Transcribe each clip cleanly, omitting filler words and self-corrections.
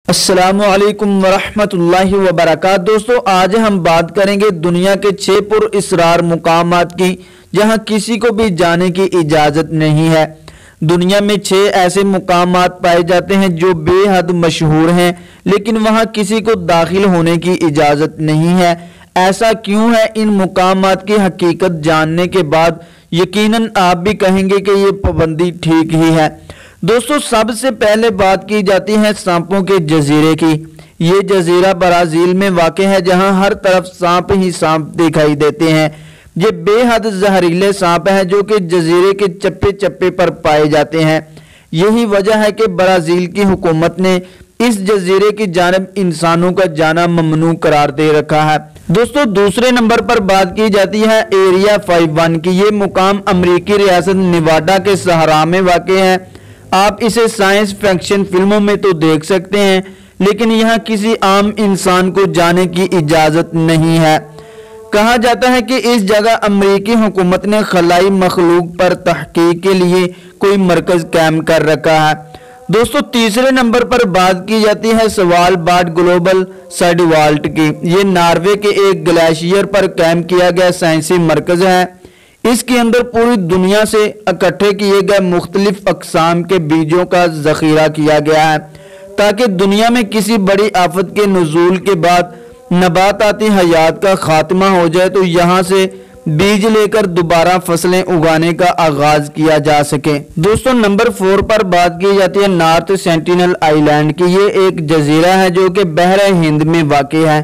अस्सलामुअलैकुम वरहमतुल्लाहि वबरकात। दोस्तों, आज हम बात करेंगे दुनिया के 6 पुरअसरार मुकामात की जहां किसी को भी जाने की इजाज़त नहीं है। दुनिया में 6 ऐसे मुकामात पाए जाते हैं जो बेहद मशहूर हैं, लेकिन वहां किसी को दाखिल होने की इजाज़त नहीं है। ऐसा क्यों है? इन मुकामात की हकीकत जानने के बाद यकीनन आप भी कहेंगे कि ये पाबंदी ठीक ही है। दोस्तों, सबसे पहले बात की जाती है सांपों के जजीरे की। ये जजीरा ब्राज़ील में वाक़ है, जहां हर तरफ सांप ही सांप दिखाई देते हैं। ये बेहद जहरीले सांप हैं जो कि जजीरे के चप्पे चप्पे पर पाए जाते हैं। यही वजह है कि ब्राज़ील की हुकूमत ने इस जजीरे की जानिब इंसानों का जाना ममनू करार दे रखा है। दोस्तों, दूसरे नंबर पर बात की जाती है एरिया 51 की। ये मुकाम अमरीकी रियासत नेवाडा के सहरा में वाक़ है। आप इसे साइंस फिक्शन फिल्मों में तो देख सकते हैं, लेकिन यहाँ किसी आम इंसान को जाने की इजाज़त नहीं है। कहा जाता है कि इस जगह अमरीकी हुकूमत ने खलाई मखलूक पर तहकीक के लिए कोई मरकज़ कायम कर रखा है। दोस्तों, तीसरे नंबर पर बात की जाती है स्वालबार्ड ग्लोबल साइडवाल्ट की। ये नॉर्वे के एक ग्लेशियर पर कायम किया गया साइंसी मरकज़ है। इसके अंदर पूरी दुनिया से इकट्ठे किए गए मुख्तलिफ अक़साम के बीजों का ज़ख़ीरा किया गया है, ताकि दुनिया में किसी बड़ी आफत के नुज़ूल के बाद नबाताती हयात का खात्मा हो जाए तो यहाँ से बीज लेकर दोबारा फसलें उगाने का आगाज किया जा सके। दोस्तों, नंबर 4 पर बात की जाती है नॉर्थ सेंटिनल आइलैंड की। ये एक जजीरा है जो कि बहरे हिंद में वाक़ है।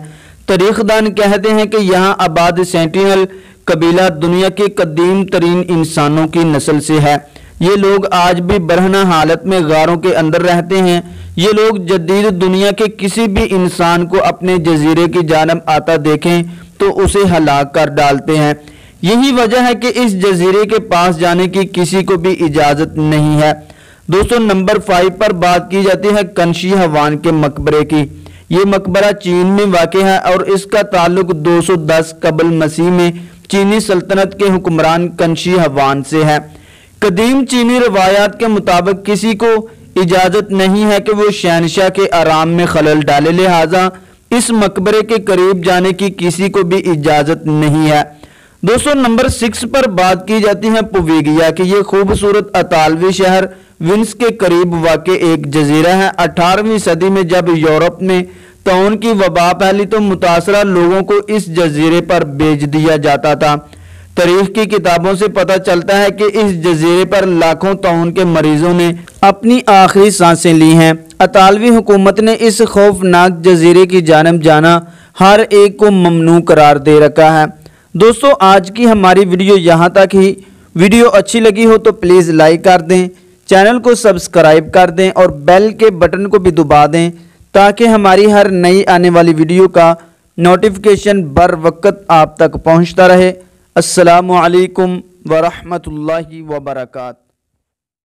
तारीखदान कहते हैं कि यहाँ आबाद सेंटिनल कबीला दुनिया के कदीम तरीन इंसानों की नस्ल से है। ये लोग आज भी बरहना हालत में गारों के अंदर रहते हैं। ये लोग जदीद दुनिया के किसी भी इंसान को अपने जजीरे की जानब आता देखें तो उसे हलाक कर डालते हैं। यही वजह है कि इस जजीरे के पास जाने की किसी को भी इजाज़त नहीं है। दोस्तों, नंबर 5 पर बात की जाती है कंशी हवान के मकबरे की। ये मकबरा चीन में वाक़ है और इसका ताल्लुक 210 कबल मसीह में चीनी सल्तनत के हुक्मरान कंशी हवान से है। कदीम चीनी रवायात के मुताबिक किसी को इजाज़त नहीं है कि वो शहनशाह के आराम में खलल डाले, लिहाजा इस मकबरे के करीब जाने की किसी को भी इजाज़त नहीं है। दोस्तों, नंबर 6 पर बात की जाती है पुवेगिया की। ये खूबसूरत अतालवी शहर विंस के करीब वाक़ एक जजीरा है। 18वीं सदी में जब यूरोप में तौन की वबा फैली तो मुतासरा लोगों को इस जजीरे पर भेज दिया जाता था। तारीख की किताबों से पता चलता है कि इस जजीरे पर लाखों तौन के मरीजों ने अपनी आखिरी सांसें ली हैं। अतालवी हुकूमत ने इस खौफनाक जजीरे की जानब जाना हर एक को ममनू करार दे रखा है। दोस्तों, आज की हमारी वीडियो यहाँ तक ही। वीडियो अच्छी लगी हो तो प्लीज़ लाइक कर दें, चैनल को सब्सक्राइब कर दें और बेल के बटन को भी दबा दें, ताकि हमारी हर नई आने वाली वीडियो का नोटिफिकेशन बर वक्त आप तक पहुँचता रहे। अस्सलामु अलैकुम वरहमतुल्लाहि वबरकात।